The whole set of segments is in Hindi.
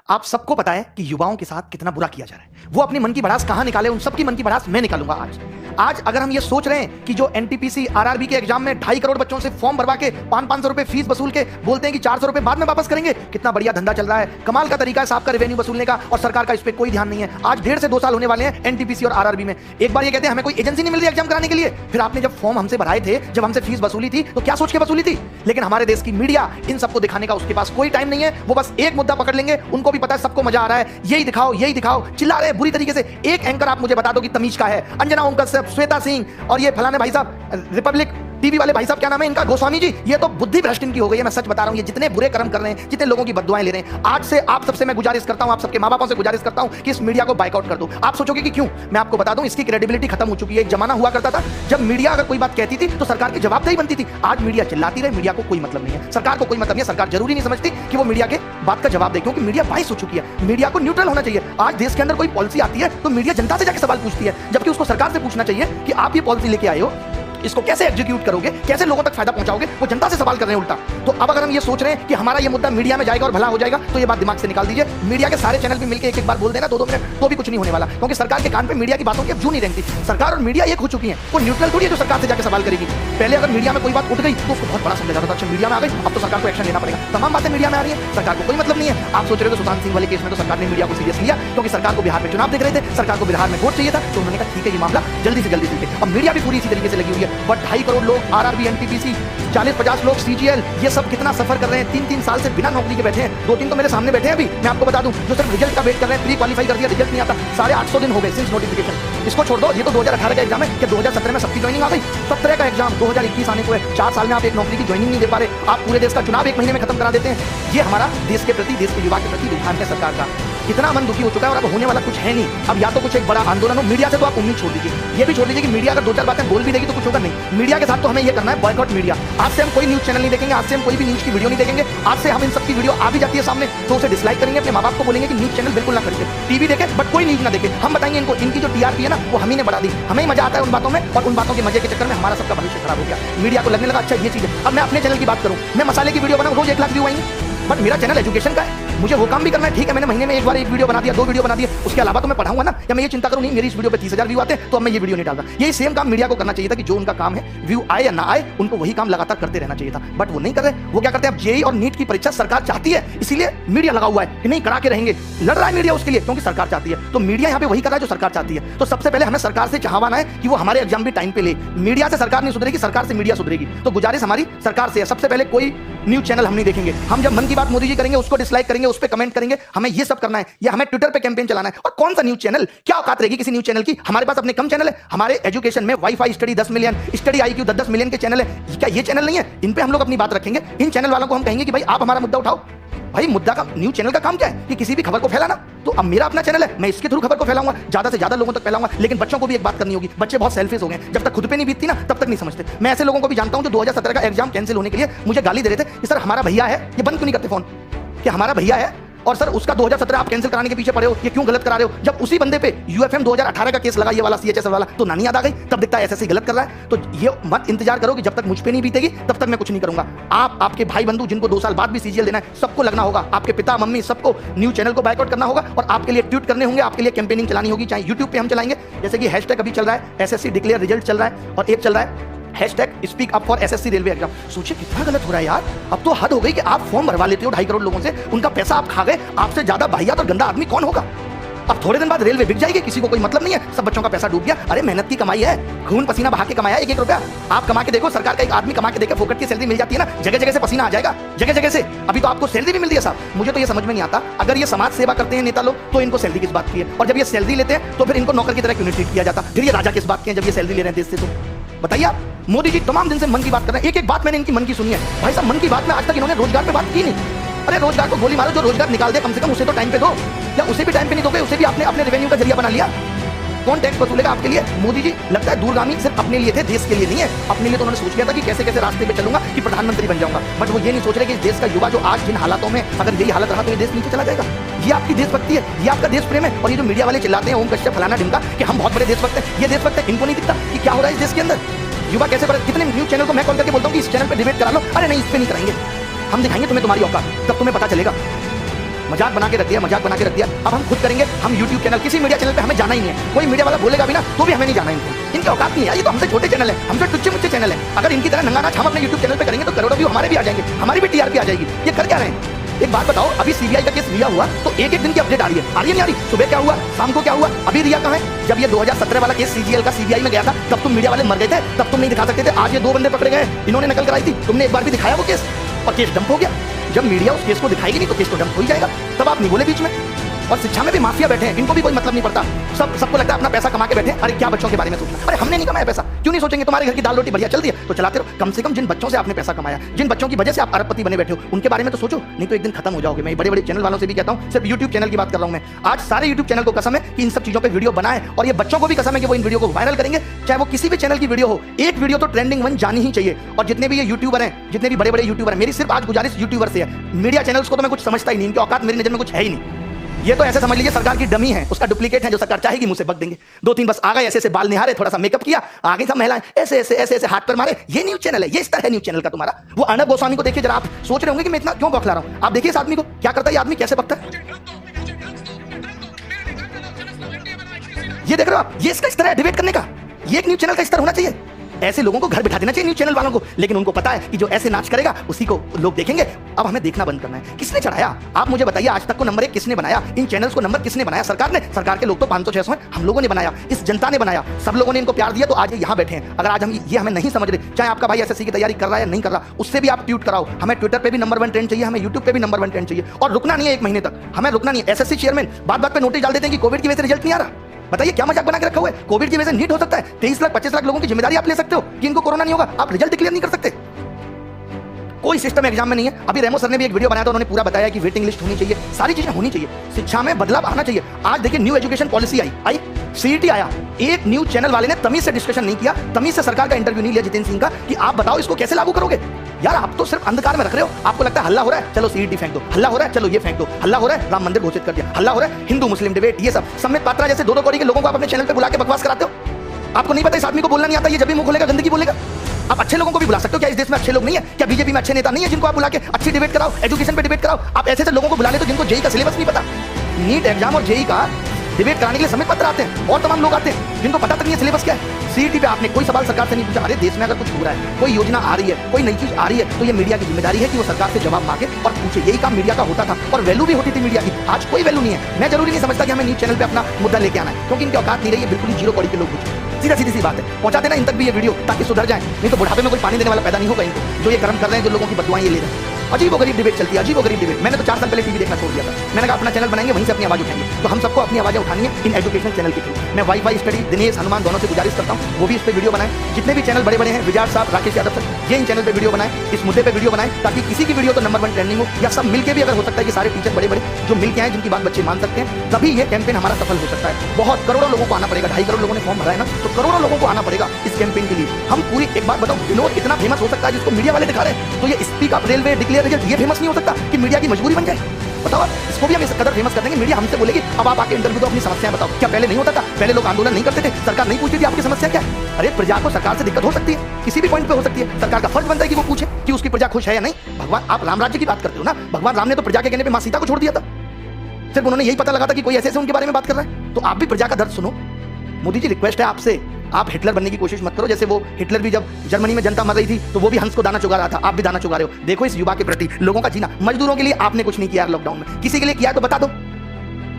आप सबको पता है कि युवाओं के साथ कितना बुरा किया जा रहा है। वो अपनी मन की भड़ास कहां निकाले, उन सबकी मन की भड़ास मैं निकालूंगा आज अगर हम ये सोच रहे हैं कि जो एनटीपीसी आरआरबी के एग्जाम में 2.5 करोड़ बच्चों से फॉर्म भरवा के 500 रुपए फीस वसूल के बोलते हैं कि 400 रुपए बाद में वापस करेंगे, कितना बढ़िया धंधा चल रहा है, कमाल का तरीका है साहब का रेवेन्यू वसूलने का, और सरकार का इस पे कोई ध्यान नहीं है। आज 1.5 से 2 साल होने वाले हैं एनटीपीसी और आरआरबी में। एक बार ये कहते हैं हमें कोई एजेंसी नहीं मिल रही एग्जाम कराने के लिए, फिर आपने जब फॉर्म हमसे भराए थे, जब हमसे फीस वसूली थी तो क्या सोच के वसूली थी। लेकिन हमारे देश की मीडिया इन सबको दिखाने का उसके पास कोई टाइम नहीं है। वो बस एक मुद्दा पकड़ लेंगे, उनको भी पता है सबको मजा आ रहा है, यही दिखाओ, चिल्ला रहे हैं बुरी तरीके से। एक एंकर आप मुझे बता दो कि तमीज का है, अंजना ओम कश्यप, श्वेता सिंह और ये फलाने भाई साहब रिपब्लिक टीवी वाले भाई साहब, क्या नाम है इनका, गोस्वामी जी, ये तो बुद्धि भ्रष्ट इनकी हो गई है। मैं सच बता रहा हूं, ये जितने बुरे कर्म कर रहे हैं, जितने लोगों की बद्दुआएं ले रहे हैं, आज से आप सबसे मैं गुजारिश करता हूं, आप सबके मां बापों से गुजारिश करता हूं कि इस मीडिया को बाइकआउट कर दो। आप सोचोगे कि क्यों, मैं आपको बता दूं, इसकी क्रेडिबिलिटी खत्म हो चुकी है। एक जमाना हुआ करता था जब मीडिया अगर कोई बात कहती थी तो सरकार की जवाबदेही बनती थी। आज मीडिया चिल्लाती रहे, मीडिया को कोई मतलब नहीं है, सरकार को कोई मतलब नहीं है। सरकार जरूरी नहीं समझती कि वो मीडिया के बात का जवाब दे, क्योंकि मीडिया बाइस हो चुकी है। मीडिया को न्यूट्रल होना चाहिए। आज देश के अंदर कोई पॉलिसी आती है तो मीडिया जनता से जाकर सवाल पूछती है, जबकि उसको सरकार से पूछना चाहिए कि आप ये पॉलिसी लेके आए हो, इसको कैसे एग्जीक्यूट करोगे, कैसे लोगों तक फायदा पहुंचाओगे। वो जनता से सवाल कर रहे हैं उल्टा। तो अब अगर हम ये सोच रहे हैं कि हमारा ये मुद्दा मीडिया में जाएगा और भला हो जाएगा, तो ये बात दिमाग से निकाल दीजिए। मीडिया के सारे चैनल भी मिलकर एक बार बोल देना 2-2 मिनट, तो भी कुछ नहीं होने वाला, क्योंकि सरकार के कान पे मीडिया की बातों की जू नहीं रहती। सरकार और मीडिया एक हो चुकी है, वो न्यूट्रल थोड़ी है जो सरकार से जाकर सवाल करेगी। पहले अगर मीडिया में कोई बात उठ गई तो उसको बहुत बड़ा समझा जाता था, अच्छा मीडिया में आ गई अब तो सरकार को एक्शन लेना पड़ेगा। तमाम बातें मीडिया में आ रही है, सरकार को कोई मतलब नहीं है। आप सोच रहे हो सुशांत सिंह वाले केस में तो सरकार ने मीडिया को सीरियस लिया, क्योंकि सरकार को बिहार में चुनाव देख रहे थे, सरकार को बिहार में वोट चाहिए था, तो उन्होंने कहा ठीक है ये मामला जल्दी से जल्दी सीखे। अब मीडिया भी पूरी इसी तरीके से लगी हुई है। बट 2.5 करोड़ लोग आरआरबी, एनटीपीसी, 40-50 लोग सीजीएल, ये सब कितना सफर कर रहे हैं। 3-3 साल से बिना नौकरी के बैठे हैं। 2-3 तो मेरे सामने बैठे हैं अभी, मैं आपको बता दूं, जो सिर्फ रिजल्ट का वेट कर रहे हैं, प्री क्वालीफाई कर दिया, रिजल्ट नहीं आता, 850 दिन हो गए सिंस नोटिफिकेशन। इसको छोड़ दो, ये तो 2018 का एग्जाम है, कि 2017 में सबकी ज्वाइनिंग आ गई। 17 का एग्जाम 2021 आने को है। 4 साल में आप एक नौकरी की ज्वाइनिंग नहीं दे पा रहे। आप पूरे देश का चुनाव 1 महीने में खत्म करा देते हैं। ये हमारा देश के प्रति, देश के युवा के प्रति रुझान है सरकार का। इतना मन दुखी हो चुका है और अब होने वाला कुछ है नहीं। अब या तो कुछ एक बड़ा आंदोलन हो, मीडिया से तो आप उम्मीद छोड़ दीजिए, ये भी छोड़ दीजिए कि मीडिया अगर 2-4 बातें बोल भी देगी तो कुछ होगा नहीं। मीडिया के साथ तो हमें ये करना है बॉयकॉट मीडिया। आज से हम कोई न्यूज चैनल नहीं देखेंगे, आज से हम कोई भी न्यूज की वीडियो नहीं देखेंगे। आज से हम इन सबकी वीडियो आ भी जाती है सामने तो उसे डिसलाइक करेंगे, अपने माँ बाप को बोलेंगे कि न्यूज चैनल बिल्कुल ना खरीदे, टीवी देखे बट कोई न्यूज ना देखे। हम बताएंगे इनको, इनकी जो टीआरपी है ना वो हम ही ने बढ़ा दी, हमें मजा आता है उन बातों में, और उन बातों के मजे के चक्कर में हमारा सबका भविष्य खराब हो गया। मीडिया को लगने लगा अच्छा ये चीज है। अब मैं अपने चैनल की बात करूं, मैं मसाले की वीडियो बनाऊं, रोज 1 लाख व्यू आएंगे, बट मेरा चैनल एजुकेशन का है, मुझे वो काम भी करना है। ठीक है, मैंने महीने में एक बार एक वीडियो बना दिया, 2 वीडियो बना दिया, उसके अलावा तो मैं पढ़ाऊंगा ना। या मैं ये चिंता करूं नहीं मेरी इस वीडियो पे 30,000 व्यू आते हैं तो अब मैं ये वीडियो नहीं डालता। यही सेम काम मीडिया को करना चाहिए था कि जो उनका काम है, व्यू आए या ना आए, उनको वही काम लगातार करते रहना चाहिए था, बट वो नहीं कर रहे। वो क्या करते हैं, अब जेईई और नीट की परीक्षा सरकार चाहती है, इसीलिए मीडिया लगा हुआ है कि नहीं करा के रहेंगे। लड़ रहा है मीडिया उसके लिए, क्योंकि सरकार चाहती है। तो मीडिया यहाँ पे वही कर रहा है जो सरकार चाहती है। तो सबसे पहले हमें सरकार से चाहवाना है कि वो हमारे एग्जाम भी टाइम पे ले। मीडिया से सरकार नहीं सुधरेगी, सरकार से मीडिया सुधरेगी। तो गुजारिश हमारी सरकार से है, सबसे पहले कोई न्यूज चैनल हम नहीं देखेंगे। हम जब मन की बात मोदी जी करेंगे उसको डिसलाइक करेंगे, उस पर कमेंट करेंगे, हमें ये सब करना है। या हमें ट्विटर पे कैंपेन चलाना है। और कौन सा न्यूज चैनल, क्या औकात रहेगी किसी न्यूज चैनल की। हमारे पास अपने कम चैनल है, हमारे एजुकेशन में wifi study 10 million, study IQ 10-10 million के चैनल है। क्या ये चैनल नहीं है? इन पे हम लोग अपनी बात रखेंगे। इन चैनल वालों को हम कहेंगे कि भाई आप हमारा मुद्दा उठाओ। भाई मुद्दा का, न्यूज चैनल का काम क्या है कि किसी भी खबर को फैलाना। तो अब मेरा अपना चैनल है, मैं इसके थ्रू खबर को फैलाऊंगा, ज्यादा से ज्यादा लोगों तक फैलाऊंगा। लेकिन बच्चों को भी एक बात करनी होगी, बच्चे बहुत सेल्फिश हो गए, जब तक खुद पे नहीं बीतती ना तब तक नहीं समझते। मैं ऐसे लोगों को भी जानता हूं जो 2017 का एग्जाम कैंसिल होने के लिए मुझे गाली दे रहे थे कि सर हमारा भैया है, ये बंद क्यों नहीं करते फोन, कि हमारा भैया है और सर उसका 2017 आप कैंसिल कराने के पीछे पड़े हो, ये क्यों गलत करा रहे हो। जब उसी बंदे पे UFM 2018 का केस लगा, ये वाला CHS वाला, तो नानी याद आ गई, तब दिखता है SSC गलत कर रहा है। तो ये मत इंतजार करो कि जब तक मुझ पे नहीं बीतेगी तब तक मैं कुछ नहीं करूंगा। आप, आपके भाई बंधु जिनको 2 साल बाद भी CGL देना है, सबको लगना होगा, आपके पिता मम्मी सबको न्यूज चैनल को बाइकआउट करना होगा, और आपके लिए ट्वीट करने होंगे, आपके लिए कैंपेनिंग चलानी होगी। चाहे यूट्यूब पे हम चलाएंगे, जैसे कि हैशटैग अभी चल रहा है SSC डिक्लेयर रिजल्ट चल रहा है, और एक चल रहा है hashtag speak up for SSC railway exam. सोचिए कितना गलत हो रहा है यार। अब तो हद हो गई कि आप फॉर्म भरवा लेते हो 2.5 करोड़ लोगों से, उनका पैसा आप खा गए। आपसे ज्यादा वाहियात और गंदा आदमी कौन होगा। अब थोड़े दिन बाद रेलवे बिक जाएगी, किसी को कोई मतलब नहीं है, सब बच्चों का पैसा डूब गया। अरे मेहनत की कमाई है, खून पसीना बहा के कमाया 1-1 रुपया। आप कमा के देखो, सरकार का एक आदमी कमा के देखे, फोकट की सैलरी मिल जाती है ना, जगह जगह से पसीना आ जाएगा, जगह जगह से। अभी तो आपको सैलरी भी मिल रही है साहब। मुझे तो ये समझ में नहीं आता, अगर ये समाज सेवा करते हैं नेता लोग तो इनको सैलरी किस बात की है, और जब ये सैलरी लेते हैं तो फिर इनको नौकर की तरह क्यों नहीं ट्रीट किया जाता। फिर ये राजा किस बात के हैं जब ये सैलरी ले रहे हैं देश से। तो बताइए आप, मोदी जी तमाम दिन से मन की बात कर रहे हैं, एक एक बात मैंने इनकी मन की सुनी है। भाई साहब मन की बात में आज तक इन्होंने रोजगार पे बात की नहीं। अरे रोजगार को गोली मारो, जो रोजगार निकाल दे कम से कम उसे तो टाइम पे दो, या उसे भी टाइम पे नहीं दोगे, उसे भी आपने अपने रेवेन्यू का जरिया बना लिया। कौन टैक्स वसूलेगा आपके लिए। मोदी जी लगता है दूरगामी सिर्फ अपने लिए थे, देश के लिए नहीं है। अपने लिए तो उन्होंने सोच लिया था कि कैसे कैसे रास्ते पे चलूंगा कि प्रधानमंत्री बन जाऊंगा, बट वो ये नहीं सोच रहे कि इस देश का युवा जो आज जिन हालातों में, अगर यही हालत रहा तो ये देश नीचे चला जाएगा। ये आपकी देशभक्ति है, ये आपका देश प्रेम है। और ये जो मीडिया वाले चिल्लाते हैं ओम कश्यप फलाना ढिमका कि हम बहुत बड़े देशभक्त हैं, ये देशभक्त है, इनको नहीं दिखता कि क्या हो रहा है इस देश के अंदर। युवा कैसे बड़े, कितने न्यूज चैनल को मैं कॉल करके बोलता हूँ कि इस चैनल पर डिबेट करा लो, अरे नहीं इस पे नहीं कराएंगे, हम दिखाएंगे तुम्हें तुम्हारी औकात, तब तुम्हें पता चलेगा। मजाक बना के रख दिया, मजाक बना के रख दिया। अब हम खुद करेंगे, हम यूट्यूब चैनल, किसी मीडिया चैनल पे हमें जाना ही नहीं है। कोई मीडिया वाला बोलेगा भी ना तो भी हमें नहीं जाना है। इनकी औकात नहीं है, ये तो हमसे छोटे चैनल है, हमसे टुच्चे मुच्चे चैनल है। अगर इनकी तरह नंगा नाच हम अपने यूट्यूब चैनल पे करेंगे तो करोड़ों व्यू हमारे भी आ जाएंगे, हमारी भी टीआरपी आ जाएगी। ये कर क्या रहे हैं? एक बात बताओ, अभी सीबीआई का केस रिया हुआ तो एक एक दिन की अपडेट आ रही है, नहीं आ रही? सुबह क्या हुआ, शाम को क्या हुआ, अभी रिया कहाँ है? जब ये 2017 वाला केस सीजीएल का सीबीआई में गया था तब तुम मीडिया वाले मर गए थे, तब तुम नहीं दिखा सकते थे। आज ये 2 बंदे पकड़े गए, इन्होंने नकल कराई थी, तुमने एक बार भी दिखाया वो केस और केस डंप हो गया। जब मीडिया उस केस को दिखाएगी नहीं तो केस तो डंप हो ही जाएगा, तब आप नहीं बोले बीच में। और शिक्षा में भी माफिया बैठे हैं, इनको भी कोई मतलब नहीं पड़ता। सबको लगता है अपना पैसा कमा के बैठे। अरे क्या बच्चों के बारे में सोचना? अरे हमने नहीं कमाया पैसा, क्यों नहीं सोचेंगे? तुम्हारे घर की दाल रोटी बढ़िया चल रही है तो चलाते रहो। कम से कम जिन बच्चों से आपने पैसा कमाया, जिन बच्चों की वजह से आप अरबपति बने बैठे हो, उनके बारे में तो सोचो, नहीं तो एक दिन खत्म हो जाओगे। मैं बड़े बड़े चैनल वालों से भी कहता हूं, सिर्फ यूट्यूब चैनल की बात कर रहा हूं मैं। आज सारे यूट्यूब चैनल को कसम है कि इन सब चीजों पर वीडियो बनाए, और ये बच्चों को भी कसम है कि वो इन वीडियो को वायरल करेंगे, चाहे वो किसी भी चैनल की वीडियो हो। एक वीडियो तो ट्रेंडिंग 1 जानी ही चाहिए। और जितने भी ये यूट्यूबर हैं, जितने भी बड़े बड़े यूट्यूबर हैं, मेरी सिर्फ आज गुजारिश यूट्यूबर से है, मीडिया चैनल्स को तो मैं कुछ समझता ही नहीं, इनकी औकात मेरी नजर में कुछ है ही नहीं। ये तो ऐसे समझ लीजिए सरकार की डमी है, उसका डुप्लीकेट है, जो सरकार चाहेगी मुंह से बक देंगे। 2-3 बस आ गए, ऐसे ऐसे बाल निहारे, थोड़ा सा मेकअप किया, आगे सब महिलाएं ऐसे ऐसे ऐसे ऐसे हाथ पर मारे। ये न्यूज चैनल है, ये स्तर है न्यूज चैनल का तुम्हारा। वो अर्नब गोस्वामी को देखिए जरा, आप सोच रहे होंगे कि मैं इतना क्यों बौखला रहा हूं। आप देखिए इस आदमी को, क्या करता है ये आदमी, कैसे बकता है। ये देख रहे हो आप, ये इसका स्तर है डिबेट करने का। ये एक न्यूज चैनल का स्तर होना चाहिए। ऐसे लोगों को घर बिठा देना चाहिए न्यूज चैनल वालों को, लेकिन उनको पता है कि जो ऐसे नाच करेगा उसी को लोग देखेंगे। अब हमें देखना बंद करना है। किसने चढ़ाया? आप मुझे बताइए, आज तक को नंबर 1 किसने बनाया? इन चैनल्स को नंबर किसने बनाया? सरकार ने। सरकार के लोग तो 500-600 हैं, हम लोगों ने बनाया, इस जनता ने बनाया, सब लोगों ने इनको प्यार दिया तो आज ये यहाँ बैठे हैं। अगर आज हम ये हमें नहीं समझ रहे, चाहे आपका भाई एसएससी की तैयारी कर रहा है या नहीं कर रहा, उससे भी आप ट्वीट कराओ। हमें ट्विटर पे भी नंबर 1 ट्रेंड चाहिए, हमें यूट्यूब पे भी नंबर 1 ट्रेंड चाहिए, और रुकना नहीं है 1 महीने तक, हमें रुकना नहीं है। एसएससी चेयरमैन बात बात पे नोटिस डाल देते हैं कि कोविड की वजह से रिजल्ट नहीं आ रहा। बताइए क्या मजाक बना के रखा हुआ है? कोविड की वजह से नीट हो सकता है, 23 लाख 25 लाख लोगों की जिम्मेदारी आप ले सकते हो कि इनको कोरोना नहीं होगा, आप रिजल्ट डिक्लेयर नहीं कर सकते। कोई सिस्टम एग्जाम में नहीं है। अभी रेमो सर ने भी एक वीडियो बनाया था, उन्होंने पूरा बताया कि वेटिंग लिस्ट होनी चाहिए, सारी चीजें होनी चाहिए, शिक्षा में बदलाव आना चाहिए। आज देखिए न्यू एजुकेशन पॉलिसी आई, सीईटी आया, एक न्यूज चैनल वाले ने तमीज से डिस्कशन नहीं किया, तमीज से सरकार का इंटरव्यू नहीं लिया जितेंद्र सिंह का कि आप बताओ इसको कैसे लागू करोगे। यार आप तो सिर्फ अंधकार में रख रहे हो। आपको लगता है हल्ला हो रहा है, चलो सीईटी फेंक दो, हल्ला हो रहा है, चलो ये फेंक दो, हल्ला हो रहा है, राम मंदिर घोषित कर दिया, हल्ला हो रहा है, हिंदू मुस्लिम डिबेट, ये सब सम्मित पात्रा जैसे 2-2 कौड़ी के लोगों को आप अपने चैनल पे बुला के बकवास कराते हो। आपको नहीं पता इस आदमी को बोलना नहीं आता, ये जब भी मुंह खोलेगा गंदगी बोलेगा। आप अच्छे लोगों को भी बुला सकते हो, क्या इस देश में अच्छे लोग नहीं है? क्या बीजेपी में अच्छे नेता नहीं है जिनको आप बुला के अच्छी डिबेट कराओ, एजुकेशन पे डिबेट कराओ? आप ऐसे लोगों को बुला ले तो जिनको जेई का सिलेबस नहीं पता, नीट एग्जाम और जेई का डिबेट कराने के लिए सम्मित पत्र आते हैं, और तमाम लोग आते हैं जिनको पता तक नहीं सिलेबस क्या है। सीईटी पे आपने कोई सवाल सरकार से नहीं पूछा। अरे देश में अगर कुछ हो रहा है, कोई योजना आ रही है, कोई नई चीज आ रही है, तो ये मीडिया की जिम्मेदारी है कि वो सरकार से जवाब मांगे और पूछे। यही काम मीडिया का होता था और वैल्यू भी होती थी मीडिया की। आज कोई वैल्यू नहीं है। मैं जरूरी नहीं समझता कि हमें न्यूज चैनल पे अपना मुद्दा लेके आना है, क्योंकि इनकी औकात नहीं रही है, बिल्कुल ही 0 कौड़ी के लोग पूछे। सीधी सी बात है, पहुंचा देना इन तक भी ये वीडियो ताकि सुधर जाए, नहीं तो बुढ़ापे में कोई पानी देने वाला पैदा नहीं होगा इनको, जो ये कर्म कर रहे हैं, जो लोगों की बददुआएं ये ले रहे हैं। अजीबोगरीब डिबेट चलती है, अजीबोगरीब डिबेट। मैंने तो 4 साल पहले टीवी देखना छोड़ दिया था। मैंने कहा अपना चैनल बनाएंगे, वहीं से अपनी आवाज उठाएंगे। तो हम सबको अपनी आवाजें उठानी है इन एजुकेशनल चैनल के थ्रू। मैं वाई स्टडी, दिनेश हनुमान दोनों से गुजारिश करता हूँ, वो भी इस पे वीडियो बनाएं। जितने भी चैनल बड़े बड़े हैं, विजाट साहब, राकेश यादव सर, ये इन चैनल पे वीडियो बनाएं, इस मुद्दे पे वीडियो बनाएं, ताकि किसी की वीडियो तो नंबर 1 ट्रेंडिंग हो, या सब मिलकर भी अगर हो सकता है कि सारे टीचर बड़े बड़े जो मिलके आए, जिनकी बात बच्चे मान सकते हैं, तभी ये कैंपेन हमारा सफल हो सकता है। बहुत करोड़ों लोगों को आना पड़ेगा, 2.5 करोड़ लोगों ने फॉर्म भरा है ना, तो करोड़ों लोगों को आना पड़ेगा इस कैंपेन के लिए। हम पूरी एक बात बताओ, विनोद इतना फेमस हो सकता है जिसको मीडिया वाले दिखा रहे हैं, तो ये speak up railway declare result ये फेमस नहीं हो सकता कि मीडिया की मजबूरी बन जाए? बताओ, इसको भी हम इस कदर फेमस कर देंगे, मीडिया हमसे बोलेगी अब आप आके इंटरव्यू दो, अपनी समस्याएं बताओ। क्या पहले नहीं होता था? पहले लोग आंदोलन नहीं करते थे, सरकार नहीं पूछती थी आपकी समस्या क्या है? अरे प्रजा को सरकार से दिक्कत हो सकती है, किसी भी पॉइंट पे हो सकती है, सरकार का फर्ज बनता है कि वो पूछे कि उसकी प्रजा खुश है या नहीं। भगवान, आप राम राज्य की बात करते हो ना, भगवान राम ने तो प्रजा के कहने पे मां सीता को छोड़ दिया था। सिर्फ उन्होंने यही पता लगा था कि कोई ऐसे ऐसे उनके बारे में बात कर रहा है। तो आप भी प्रजा का दर्द सुनो। मोदी जी, रिक्वेस्ट है आपसे, आप हिटलर बनने की कोशिश मत करो। जैसे वो हिटलर भी जब जर्मनी में जनता मर रही थी तो वो भी हंस को दाना चुगा रहा था, आप भी दाना चुगा रहे हो। देखो इस युवा के प्रति, लोगों का जीना, मजदूरों के लिए आपने कुछ नहीं किया लॉकडाउन में, किसी के लिए किया तो बता दो।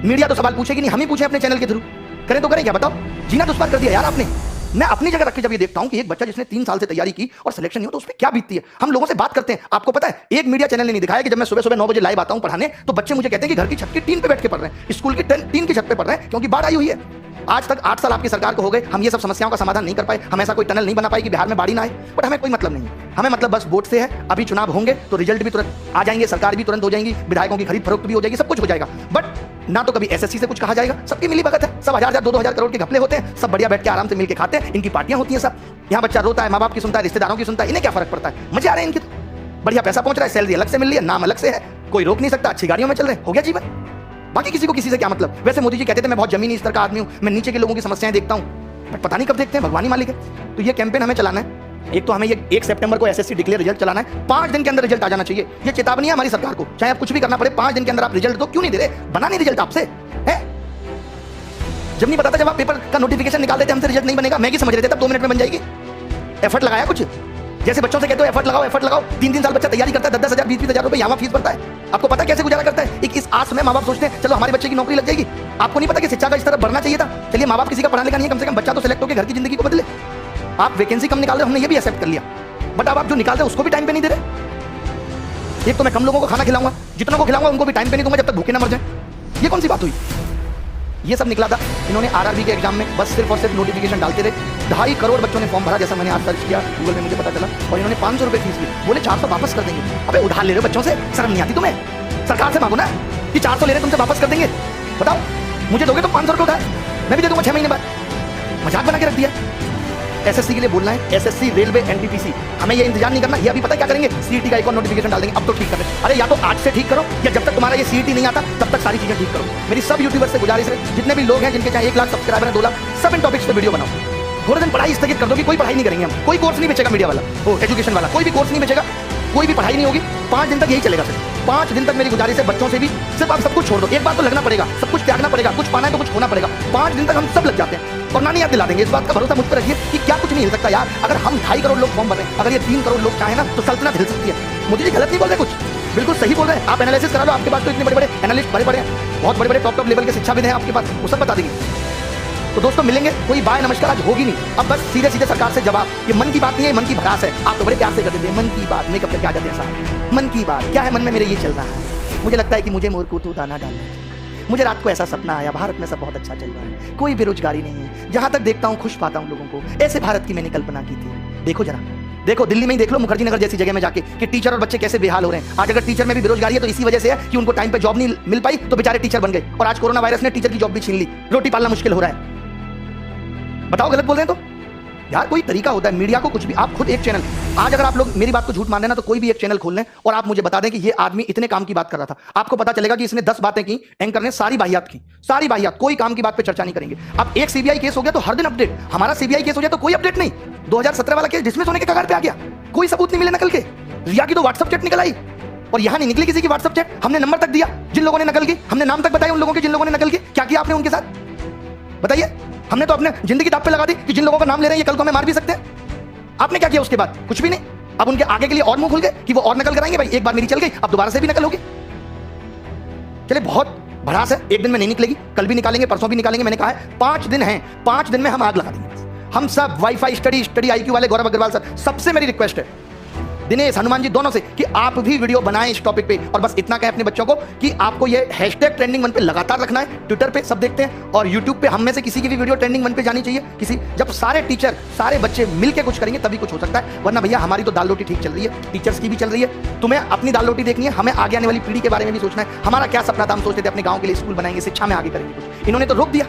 मीडिया तो सवाल पूछेगी नहीं, हम ही पूछे अपने चैनल के थ्रू, करें तो करें क्या? बताओ, जीना दुश्वार कर दिया यार आपने। मैं अपनी जगह रख के जब ये देखता हूं कि एक बच्चा जिसने 3 साल से तैयारी की और सिलेक्शन नहीं हो, तो उस पर क्या बीतती है। हम लोगों से बात करते हैं, आपको पता है एक मीडिया चैनल ने नहीं दिखाया कि जब मैं सुबह सुबह 9 बजे लाइव आता हूं पढ़ाने, तो बच्चे मुझे कहते हैं कि घर की छत की टीन पे बैठ के पढ़ रहे हैं, स्कूल की टीन की छत पे पढ़ रहे हैं, क्योंकि बाढ़ आई हुई है। आज तक 8 साल आपकी सरकार को हो गए, हम ये सब समस्याओं का समाधान नहीं कर पाए, हम ऐसा कोई टनल नहीं बना पाए कि बिहार में बाढ़ ना आए। बट हमें कोई मतलब नहीं है, हमें मतलब बस वोट से है। अभी चुनाव होंगे तो रिजल्ट भी तुरंत आ जाएंगे, सरकार भी तुरंत हो जाएंगी, विधायकों की खरीद फरोख्त भी हो जाएगी, सब कुछ हो जाएगा। बट ना तो कभी एसएससी से कुछ कहा जाएगा, सबकी मिली भगत है, सब 1000-1000 2-2000 करोड़ के घपले होते हैं, सब बढ़िया बैठ के आराम से मिलके खाते हैं, इनकी पार्टियां होती हैं सब। यहाँ बच्चा रोता है, माँ बाप की सुनता है, रिश्तेदारों की सुनता है, इन्हें क्या फर्क पड़ता है? मजे आ रहे हैं इनके तो, बढ़िया पैसा पहुंच रहा है, सैलरी अलग से मिल रही है, नाम अलग से है, कोई रोक नहीं सकता, अच्छी गाड़ियों में चल रहे हैं, हो गया जीवन। बाकी किसी को किसी से क्या मतलब। वैसे मोदी जी कहते थे मैं बहुत जमीनी स्तर का आदमी हूं, मैं नीचे के लोगों की समस्याएं देखता हूं, बट पता नहीं कब देखते हैं, भगवान ही मालिक है। तो ये कैंपेन हमें चलाना है, एक तो हमें ये 1 सितंबर को एसएससी डिक्लेयर रिजल्ट चलाना है, 5 दिन के अंदर रिजल्ट आ जाना चाहिए। ये चेतावनी है हमारी सरकार को, चाहे आप कुछ भी करना पड़े, 5 दिन के अंदर आप रिजल्ट दो। क्यों नहीं दे रहे? बना नहीं रिजल्ट आपसे है? जब नहीं पता था, जब आप पेपर का नोटिफिकेशन निकाल देते हमसे रिजल्ट नहीं बनेगा, मैं समझ रहे थे तब 2 मिनट में बन जाएगी। एफर्ट लगाया कुछ? जैसे बच्चों से कहते हो एफर्ट लगाओ, 3 साल बच्चा तैयारी करता है, 10-10 हज़ार 20-20 हज़ार रुपए यहाँ फीस भरता है। आपको पता कैसे गुजारा करता है? एक इस आस में माँ बाप सोचते हैं चलो हमारे बच्चे की नौकरी लग जाएगी। आपको नहीं पता कि शिक्षा का इस तरह बढ़ना चाहिए था। चलिए माँ बाप किसी का पढ़ा लिखा नहीं है, कम से कम बच्चा तो सेलेक्ट होकर घर की जिंदगी को बदले। आप वैकेंसी कम निकाल रहे, हमने ये भी एक्सेप्ट कर लिया, बट अब आप जो निकाल रहे हैं उसको भी टाइम पे नहीं दे रहे। एक तो मैं कम लोगों को खाना खिलाऊंगा, जितनों को खिलाऊंगा उनको भी टाइम पे नहीं दूंगा जब तक भूखे ना मर जाए। ये कौन सी बात हुई? ये सब निकला था इन्होंने आरआरबी के एग्जाम में, बस सिर्फ और सिर्फ नोटिफिकेशन डालते रहे। 2.5 करोड़ बच्चों ने फॉर्म भरा, जैसा मैंने आज सर्च किया गूगल में मुझे पता चला, और इन्होंने 500 रुपए फीस ली। बोले 400 वापस कर देंगे। अबे उधार ले रहे हो बच्चों से, शर्म नहीं आती तुम्हें? सरकार से मांगो ना कि 400 ले रहे तुमसे वापस कर देंगे। बताओ, मुझे दोगे तो 500 रुपये उधार, मैं भी दे दूंगा 6 महीने बाद। मजाक बना के रख दिया। एसएससी के लिए बोलना है, एसएससी, रेलवे, एनटीपीसी, हमें ये इंतजार नहीं करना। ये अभी पता क्या करेंगे? सीईटी का एक और नोटिफिकेशन डाल देंगे। अब तो ठीक कर रहे। अरे या तो आज से ठीक करो, या जब तक तुम्हारा ये सीईटी नहीं आता तब तक सारी चीजें ठीक करो। मेरी सब यूट्यूबर से गुजारिश है, जितने भी लोग हैं जिनके चाहे 1 लाख सब्सक्राइबर है, 2 लाख, सब इन टॉपिक्स पे वीडियो बनाओ। थोड़े दिन पढ़ाई स्थगित कर दो कि कोई पढ़ाई नहीं करेंगे हम, कोई कोर्स नहीं बेचेगा मीडिया वाला, वो एजुकेशन वाला कोई भी कोर्स नहीं बेचेगा, कोई भी पढ़ाई नहीं होगी। 5 दिन तक यही चलेगा सिर्फ 5 दिन तक। मेरी गुजारिश है बच्चों से भी, सिर्फ आप सब कुछ छोड़ दो। एक बार तो लगना पड़ेगा, सब कुछ त्यागना पड़ेगा, कुछ पाना है तो कुछ खोना पड़ेगा। 5 दिन तक हम सब लग जाते हैं और नानी याद दिला देंगे। इस बात का भरोसा मुझ पर रखिए कि क्या कुछ नहीं हिल सकता यार। अगर हम 2.5 करोड़ लोग फॉर्म भर रहे हैं, अगर ये 3 करोड़ लोग चाहे ना तो सल्तनत हिल सकती है। मुझे गलत नहीं बोल रहे, कुछ बिल्कुल सही बोल रहे हैं। आप एनालिसिस करा लो, आपके पास तो इतने बड़े बड़े एनालिस्ट भरे हैं, बहुत बड़े बड़े टॉप लेवल के शिक्षाविद हैं आपके पास, वो सब बता देंगे। तो दोस्तों मिलेंगे, कोई बाय नमस्कार आज होगी नहीं। अब बस सीधे सीधे सरकार से जवाब। ये मन की बात नहीं है, मन की भड़ास है। आप तो बड़े प्यार से कर देते हैं मन की बात, मेकअप करके आ जाते हैं साहब। मन की बात क्या है? मन में मेरे ये चल रहा है, मुझे लगता है कि मुझे मोर को तू दाना डालना है। मुझे रात को ऐसा सपना आया, भारत में सब बहुत अच्छा चल रहा है, कोई बेरोजगारी नहीं है, जहां तक देखता हूं खुश पाता हूं लोगों को। ऐसे भारत की मैंने कल्पना की थी। देखो जरा, देखो दिल्ली में ही देख लो, मुखर्जी नगर जैसी जगह में जाके कि टीचर और बच्चे कैसे बेहाल हो रहे हैं। आज अगर टीचर में भी बेरोजगारी है तो इसी वजह से है कि उनको टाइम पे जॉब नहीं मिल पाई, तो बेचारे टीचर बन गए। और आज कोरोना वायरस ने टीचर की जॉब भी छीन ली, रोटी पालना मुश्किल हो रहा है। बताओ गलत बोल रहे हैं तो? यार कोई तरीका होता है। मीडिया को कुछ भी, आप खुद एक चैनल, आज अगर आप लोग मेरी बात को झूठ मान रहे ना, तो कोई भी एक चैनल खोल लें और आप मुझे बता दें कि ये आदमी इतने काम की बात कर रहा था। आपको पता चलेगा कि इसने 10 बातें की, एंकर ने सारी वाहियात की, सारी वाहियात, कोई काम की बात पे चर्चा नहीं करेंगे। अब एक सीबीआई केस हो गया तो हर दिन अपडेट, हमारा सीबीआई केस हो गया तो कोई अपडेट नहीं। 2017 वाला केस डिसमिस होने के कगार पे आ गया, कोई सबूत नहीं मिले नकल के। रिया की तो व्हाट्सएप चैट निकल आई और यहां नहीं निकली किसी की व्हाट्सएप चैट। हमने नंबर तक दिया जिन लोगों ने नकल की, हमने नाम तक बताया उन लोगों के जिन लोगों ने नकल की। क्या किया आपने उनके साथ बताइए? हमने तो अपने जिंदगी दांव पे लगा दी कि जिन लोगों का नाम ले रहे हैं ये कल को हमें मार भी सकते हैं। आपने क्या किया उसके बाद? कुछ भी नहीं। अब उनके आगे के लिए और मुंह खुल गए कि वो और नकल कराएंगे। भाई एक बार मेरी चल गई, अब दोबारा से भी नकल होगी। चले बहुत भड़ास है, एक दिन में नहीं निकलेगी, कल भी निकालेंगे, परसों भी निकालेंगे। मैंने कहा है 5 दिन हैं, 5 दिन में हम आग लगा देंगे। हम सब वाईफाई स्टडी IQ वाले गौरव अग्रवाल सर, सबसे मेरी रिक्वेस्ट है, दिनेश हनुमान जी दोनों से, कि आप भी वीडियो बनाएं इस टॉपिक पे। और बस इतना कहें अपने बच्चों को कि आपको ये हैशटैग ट्रेंडिंग 1 पे लगातार रखना है। ट्विटर पे सब देखते हैं और यूट्यूब पे हम में से किसी की भी वीडियो ट्रेंडिंग 1 पे जानी चाहिए। किसी, जब सारे टीचर सारे बच्चे मिलकर कुछ करेंगे तभी कुछ हो सकता है, वरना भैया हमारी तो दाल रोटी ठीक चल रही है, टीचर्स की भी चल रही है। तुम्हें अपनी दाल रोटी देखनी है, हमें आगे आने वाली पीढ़ी के बारे में भी सोचना है। हमारा क्या सपना था, हम सोचते थे अपने गाँव के लिए स्कूल बनाएंगे, शिक्षा में आगे करेंगे कुछ। इन्होंने तो रोक दिया,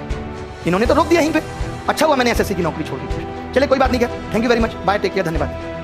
इन्होंने तो रोक दिया यहीं पे। अच्छा हुआ मैंने एसएससी की नौकरी छोड़ दी। चलिए कोई बात नहीं, क्या, thank you very much, bye, take care, धन्यवाद।